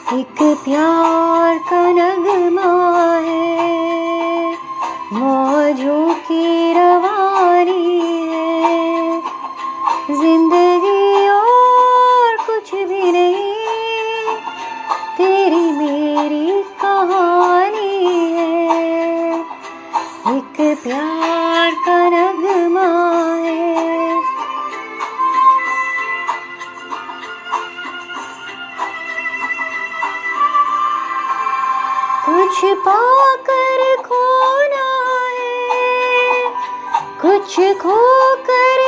एक प्यार का नगमा है, मौजों की रवानी है, जिंदगी और कुछ भी नहीं, तेरी मेरी कहानी है। एक प्यार का नगमा है। कुछ पाकर खोना है, कुछ खोकर